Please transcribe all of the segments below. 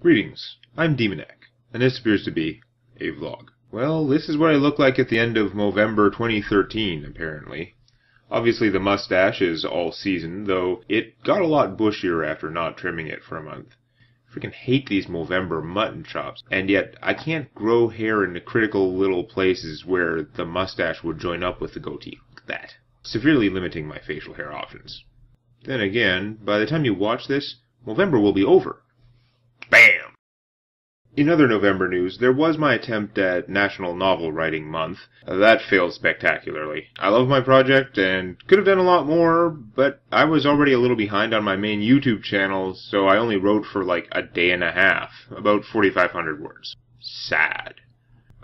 Greetings, I'm Demonac, and this appears to be a vlog. Well, this is what I look like at the end of Movember 2013, apparently. Obviously the mustache is all season, though it got a lot bushier after not trimming it for a month. I freaking hate these Movember mutton chops, and yet I can't grow hair in the critical little places where the mustache would join up with the goatee. Look at that. Severely limiting my facial hair options. Then again, by the time you watch this, Movember will be over. Bam! In other November news, there was my attempt at National Novel Writing Month. That failed spectacularly. I love my project and could have done a lot more, but I was already a little behind on my main YouTube channel, so I only wrote for like a day and a half, about 4,500 words. Sad.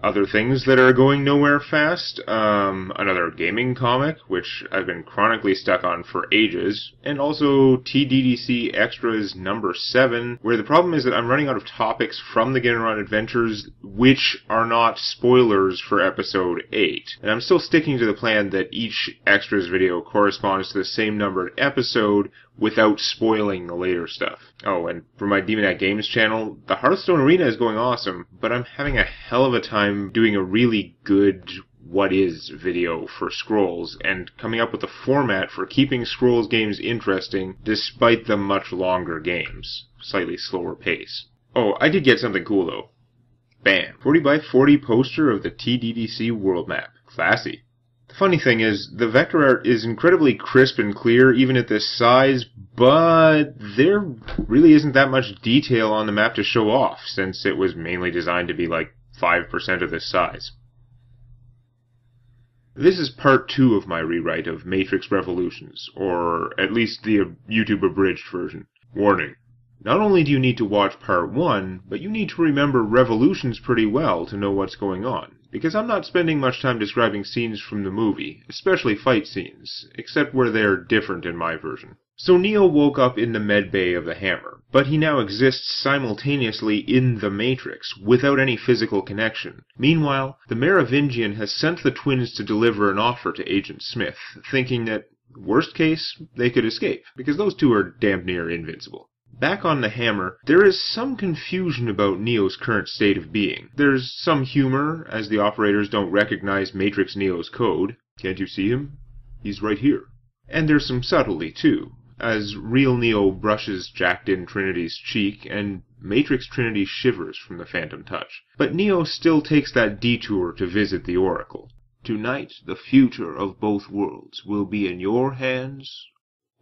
Other things that are going nowhere fast, another gaming comic, which I've been chronically stuck on for ages, and also TDDC Extras number 7, where the problem is that I'm running out of topics from the Get Around Adventures, which are not spoilers for episode 8. And I'm still sticking to the plan that each Extras video corresponds to the same numbered episode, without spoiling the later stuff. Oh, and for my DemonacGames channel, the Hearthstone arena is going awesome, but I'm having a hell of a time doing a really good what is video for Scrolls, and coming up with a format for keeping Scrolls games interesting despite the much longer games. Slightly slower pace. Oh, I did get something cool though. Bam! 40 by 40 poster of the TDDC world map. Classy. The funny thing is, the vector art is incredibly crisp and clear even at this size, but there really isn't that much detail on the map to show off, since it was mainly designed to be like 5% of this size. This is part 2 of my rewrite of Matrix Revolutions, or at least the YouTube abridged version. Warning. Not only do you need to watch part 1, but you need to remember Revolutions pretty well to know what's going on. Because I'm not spending much time describing scenes from the movie, especially fight scenes, except where they're different in my version. So Neo woke up in the medbay of the Hammer, but he now exists simultaneously in the Matrix, without any physical connection. Meanwhile, the Merovingian has sent the twins to deliver an offer to Agent Smith, thinking that, worst case, they could escape, because those two are damn near invincible. Back on the Hammer, there is some confusion about Neo's current state of being. There's some humor, as the operators don't recognize Matrix Neo's code. Can't you see him? He's right here. And there's some subtlety, too, as real Neo brushes jacked-in Trinity's cheek, and Matrix Trinity shivers from the phantom touch. But Neo still takes that detour to visit the Oracle. Tonight, the future of both worlds will be in your hands,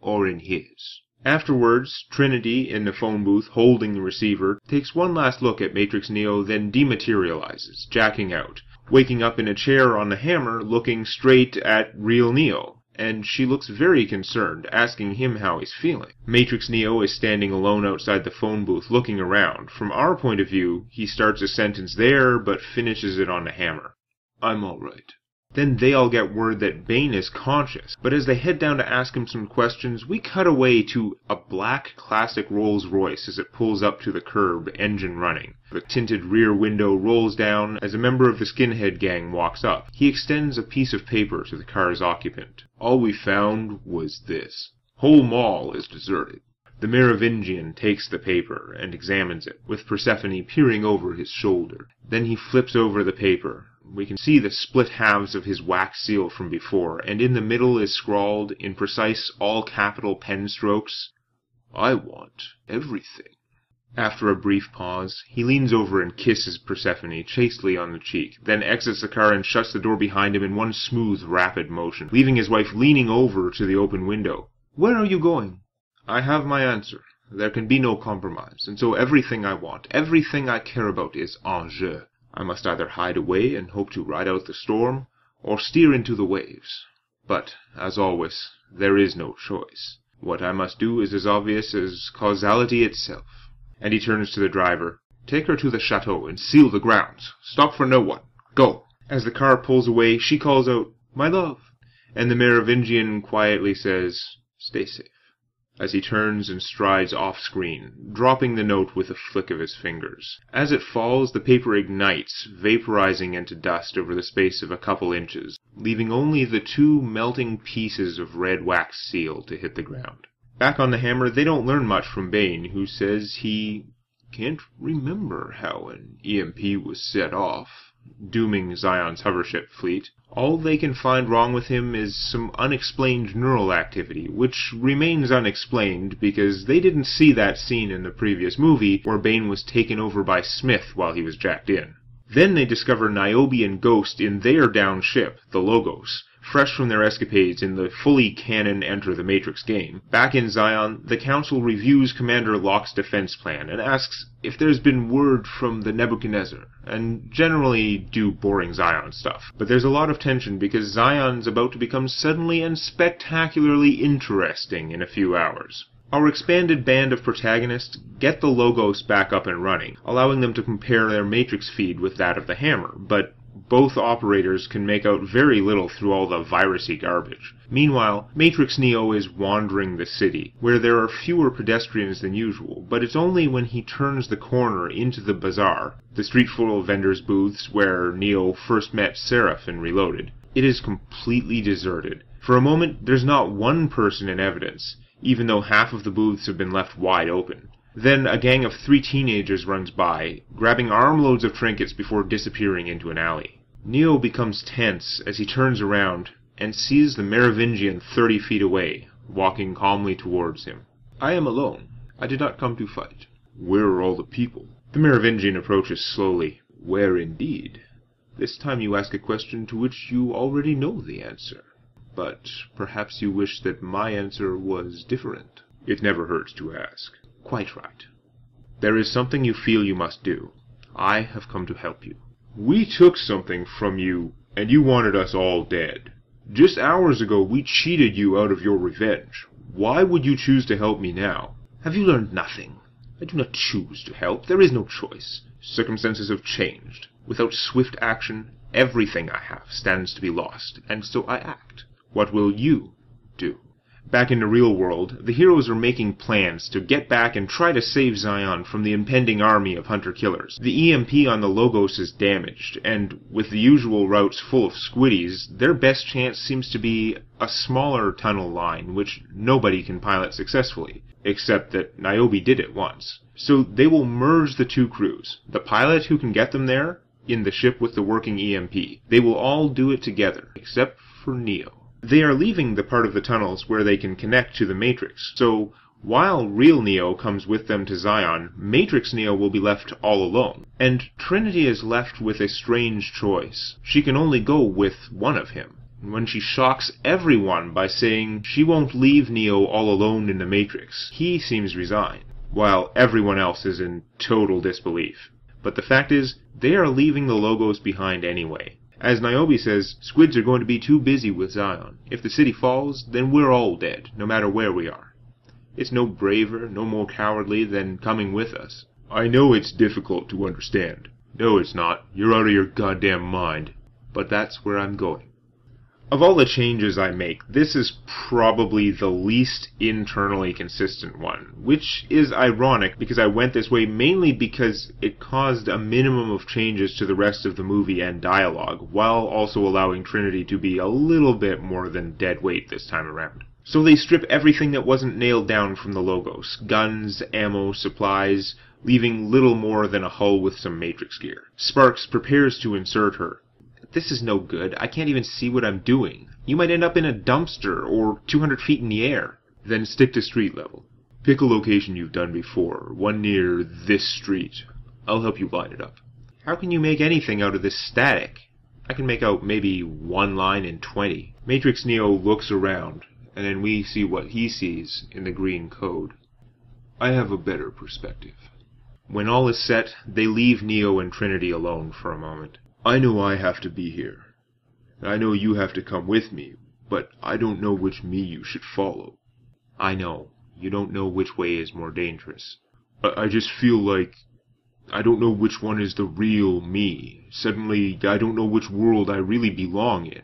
or in his. Afterwards, Trinity, in the phone booth holding the receiver, takes one last look at Matrix Neo, then dematerializes, jacking out, waking up in a chair on the Hammer, looking straight at real Neo, and she looks very concerned, asking him how he's feeling. Matrix Neo is standing alone outside the phone booth, looking around. From our point of view, he starts a sentence there, but finishes it on the Hammer. I'm all right. Then they all get word that Bane is conscious, but as they head down to ask him some questions, we cut away to a black classic Rolls-Royce as it pulls up to the curb, engine running. The tinted rear window rolls down as a member of the skinhead gang walks up. He extends a piece of paper to the car's occupant. All we found was this. Whole mall is deserted. The Merovingian takes the paper and examines it, with Persephone peering over his shoulder. Then he flips over the paper. We can see the split halves of his wax seal from before, and in the middle is scrawled, in precise all-capital pen strokes, I want everything. After a brief pause, he leans over and kisses Persephone chastely on the cheek, then exits the car and shuts the door behind him in one smooth, rapid motion, leaving his wife leaning over to the open window. Where are you going? I have my answer. There can be no compromise, and so everything I want, everything I care about is en jeu. I must either hide away and hope to ride out the storm, or steer into the waves. But, as always, there is no choice. What I must do is as obvious as causality itself. And he turns to the driver. Take her to the chateau and seal the grounds. Stop for no one. Go. As the car pulls away, she calls out, My love. And the Merovingian quietly says, Stay safe. As he turns and strides off-screen, dropping the note with a flick of his fingers. As it falls, the paper ignites, vaporizing into dust over the space of a couple inches, leaving only the 2 melting pieces of red wax seal to hit the ground. Back on the Hammer, they don't learn much from Bane, who says he can't remember how an EMP was set off, dooming Zion's hovership fleet. All they can find wrong with him is some unexplained neural activity, which remains unexplained because they didn't see that scene in the previous movie where Bane was taken over by Smith while he was jacked in. Then they discover Niobe and Ghost in their down ship, the Logos, fresh from their escapades in the fully canon Enter the Matrix game. Back in Zion, the Council reviews Commander Locke's defense plan and asks if there's been word from the Nebuchadnezzar, and generally do boring Zion stuff. But there's a lot of tension because Zion's about to become suddenly and spectacularly interesting in a few hours. Our expanded band of protagonists get the Logos back up and running, allowing them to compare their Matrix feed with that of the Hammer, but both operators can make out very little through all the virusy garbage. Meanwhile, Matrix Neo is wandering the city, where there are fewer pedestrians than usual, but it's only when he turns the corner into the bazaar, the street full of vendors' booths where Neo first met Seraph in Reloaded. It is completely deserted. For a moment, there's not one person in evidence, even though half of the booths have been left wide open. Then a gang of 3 teenagers runs by, grabbing armloads of trinkets before disappearing into an alley. Neo becomes tense as he turns around and sees the Merovingian 30 feet away, walking calmly towards him. "I am alone. I did not come to fight." "Where are all the people?" The Merovingian approaches slowly. "Where indeed? This time you ask a question to which you already know the answer. But perhaps you wish that my answer was different." "It never hurts to ask." "Quite right. There is something you feel you must do. I have come to help you." "We took something from you, and you wanted us all dead. Just hours ago we cheated you out of your revenge. Why would you choose to help me now?" "Have you learned nothing? I do not choose to help. There is no choice. Circumstances have changed. Without swift action, everything I have stands to be lost, and so I act." "What will you do?" Back in the real world, the heroes are making plans to get back and try to save Zion from the impending army of hunter-killers. The EMP on the Logos is damaged, and with the usual routes full of squiddies, their best chance seems to be a smaller tunnel line which nobody can pilot successfully, except that Niobe did it once. So they will merge the two crews, the pilot who can get them there, in the ship with the working EMP. They will all do it together, except for Neo. They are leaving the part of the tunnels where they can connect to the Matrix, so while real Neo comes with them to Zion, Matrix Neo will be left all alone. And Trinity is left with a strange choice. She can only go with one of him. When she shocks everyone by saying she won't leave Neo all alone in the Matrix, he seems resigned, while everyone else is in total disbelief. But the fact is, they are leaving the Logos behind anyway. As Niobe says, squids are going to be too busy with Zion. If the city falls, then we're all dead, no matter where we are. It's no braver, no more cowardly than coming with us. "I know it's difficult to understand." "No, it's not. You're out of your goddamn mind." "But that's where I'm going." Of all the changes I make, this is probably the least internally consistent one, which is ironic because I went this way mainly because it caused a minimum of changes to the rest of the movie and dialogue, while also allowing Trinity to be a little bit more than dead weight this time around. So they strip everything that wasn't nailed down from the Logos: guns, ammo, supplies, leaving little more than a hull with some Matrix gear. Sparks prepares to insert her. "This is no good. I can't even see what I'm doing. You might end up in a dumpster or 200 feet in the air." "Then stick to street level. Pick a location you've done before, one near this street. I'll help you line it up." "How can you make anything out of this static?" "I can make out maybe one line in 20. Matrix Neo looks around, and then we see what he sees in the green code. "I have a better perspective." When all is set, they leave Neo and Trinity alone for a moment. "I know I have to be here. I know you have to come with me, but I don't know which me you should follow." "I know. You don't know which way is more dangerous." I just feel like I don't know which one is the real me. Suddenly, I don't know which world I really belong in.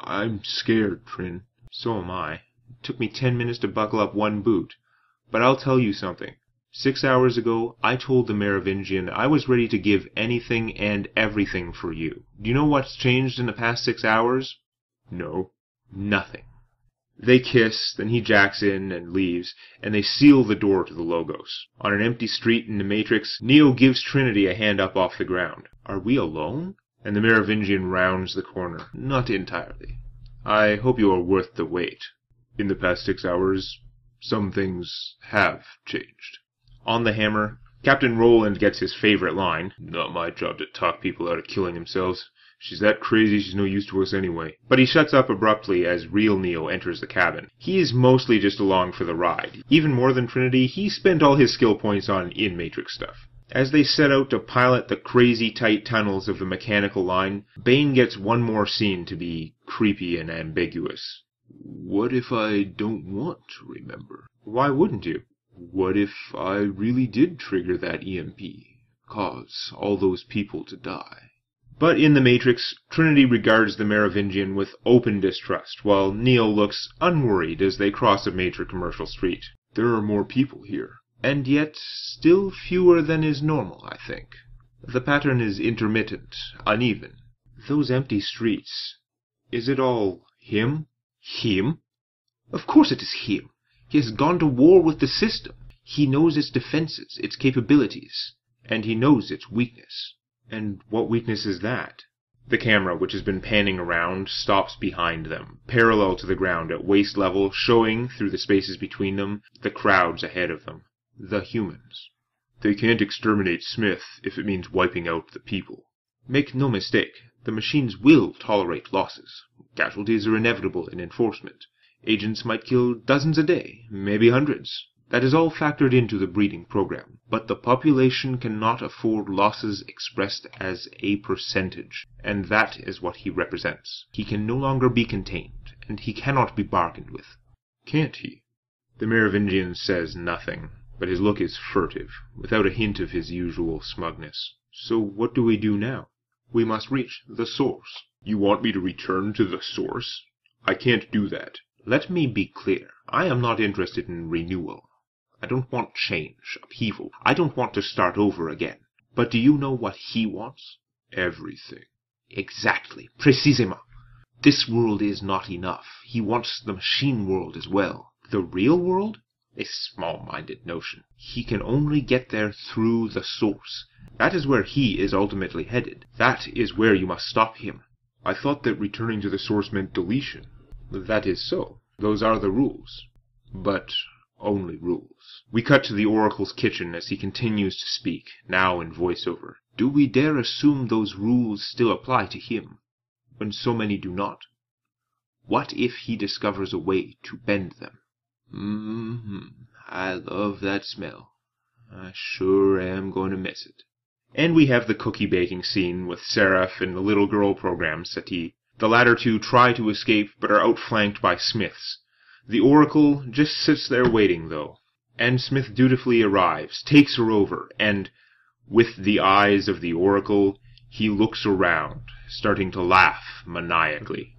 I'm scared, Trin." "So am I. It took me 10 minutes to buckle up one boot. But I'll tell you something. 6 hours ago, I told the Merovingian I was ready to give anything and everything for you. Do you know what's changed in the past 6 hours?" "No." "Nothing. They kiss, then he jacks in and leaves, and they seal the door to the Logos. On an empty street in the Matrix, Neo gives Trinity a hand up off the ground. Are we alone? And the Merovingian rounds the corner. Not entirely. I hope you are worth the wait. In the past 6 hours, some things have changed. On the hammer, Captain Roland gets his favorite line. Not my job to talk people out of killing themselves. She's that crazy she's no use to us anyway. But he shuts up abruptly as real Neo enters the cabin. He is mostly just along for the ride. Even more than Trinity, he spent all his skill points on in-Matrix stuff. As they set out to pilot the crazy tight tunnels of the mechanical line, Bane gets one more scene to be creepy and ambiguous. What if I don't want to remember? Why wouldn't you? What if I really did trigger that EMP? Cause all those people to die? But in the Matrix, Trinity regards the Merovingian with open distrust, while Neo looks unworried as they cross a major commercial street. There are more people here. And yet, still fewer than is normal, I think. The pattern is intermittent, uneven. Those empty streets. Is it all him? Him? Of course it is him. He has gone to war with the system. He knows its defenses, its capabilities, and he knows its weakness. And what weakness is that? The camera, which has been panning around, stops behind them, parallel to the ground at waist level, showing, through the spaces between them, the crowds ahead of them. The humans. They can't exterminate Smith if it means wiping out the people. Make no mistake, the machines will tolerate losses. Casualties are inevitable in enforcement. Agents might kill dozens a day, maybe hundreds. That is all factored into the breeding program. But the population cannot afford losses expressed as a percentage, and that is what he represents. He can no longer be contained, and he cannot be bargained with. Can't he? The Merovingian says nothing, but his look is furtive, without a hint of his usual smugness. So what do we do now? We must reach the source. You want me to return to the source? I can't do that. Let me be clear. I am not interested in renewal. I don't want change, upheaval. I don't want to start over again. But do you know what he wants? Everything. Exactly. Precisement. This world is not enough. He wants the machine world as well. The real world? A small-minded notion. He can only get there through the source. That is where he is ultimately headed. That is where you must stop him. I thought that returning to the source meant deletion. That is so. Those are the rules. But only rules. We cut to the Oracle's kitchen as he continues to speak, now in voiceover. Do we dare assume those rules still apply to him, when so many do not? What if he discovers a way to bend them? I love that smell. I sure am going to miss it. And we have the cookie baking scene with Seraph and the little girl program Sati. The latter two try to escape, but are outflanked by Smiths. The Oracle just sits there waiting, though. And Smith dutifully arrives, takes her over, and, with the eyes of the Oracle, he looks around, starting to laugh maniacally.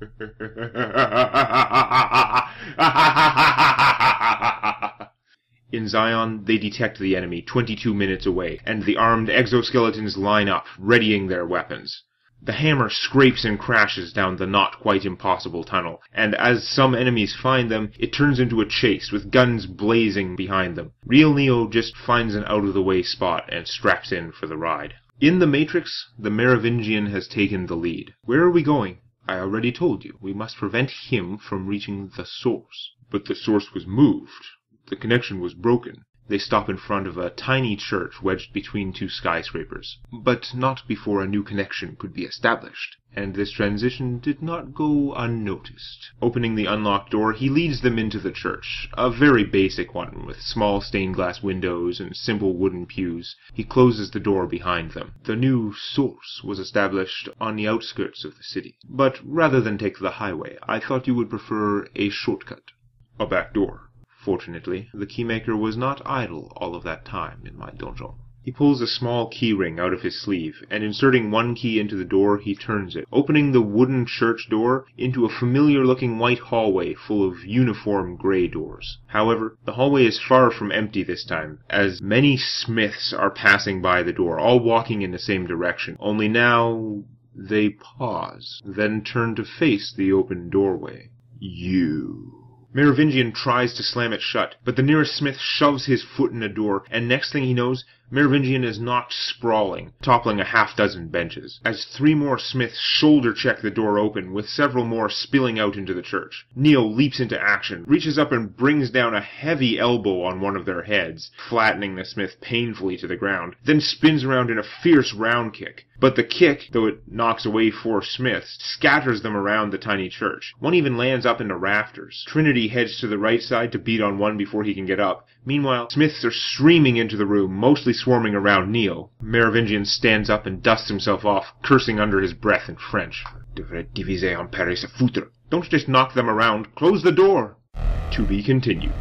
In Zion, they detect the enemy 22 minutes away, and the armed exoskeletons line up, readying their weapons. The hammer scrapes and crashes down the not quite impossible tunnel, and as some enemies find them, it turns into a chase, with guns blazing behind them. Real Neo just finds an out-of-the-way spot and straps in for the ride. In the Matrix, the Merovingian has taken the lead. Where are we going? I already told you. We must prevent him from reaching the source. But the source was moved. The connection was broken. They stop in front of a tiny church wedged between two skyscrapers. But not before a new connection could be established. And this transition did not go unnoticed. Opening the unlocked door, he leads them into the church. A very basic one, with small stained glass windows and simple wooden pews. He closes the door behind them. The new source was established on the outskirts of the city. But rather than take the highway, I thought you would prefer a shortcut. A back door. Fortunately, the keymaker was not idle all of that time in my donjon. He pulls a small keyring out of his sleeve, and inserting one key into the door, he turns it, opening the wooden church door into a familiar-looking white hallway full of uniform grey doors. However, the hallway is far from empty this time, as many Smiths are passing by the door, all walking in the same direction, only now they pause, then turn to face the open doorway. You... Merovingian tries to slam it shut, but the nearest smith shoves his foot in a door, and next thing he knows, Merovingian is knocked sprawling, toppling a half-dozen benches, as 3 more smiths shoulder-check the door open, with several more spilling out into the church. Neo leaps into action, reaches up and brings down a heavy elbow on one of their heads, flattening the smith painfully to the ground, then spins around in a fierce round kick. But the kick, though it knocks away 4 smiths, scatters them around the tiny church. One even lands up into rafters. Trinity heads to the right side to beat on one before he can get up. Meanwhile, smiths are streaming into the room, mostly swarming around Neo. Merovingian stands up and dusts himself off, cursing under his breath in French. Devrait diviser en parer se foutre. Don't just knock them around. Close the door! To be continued.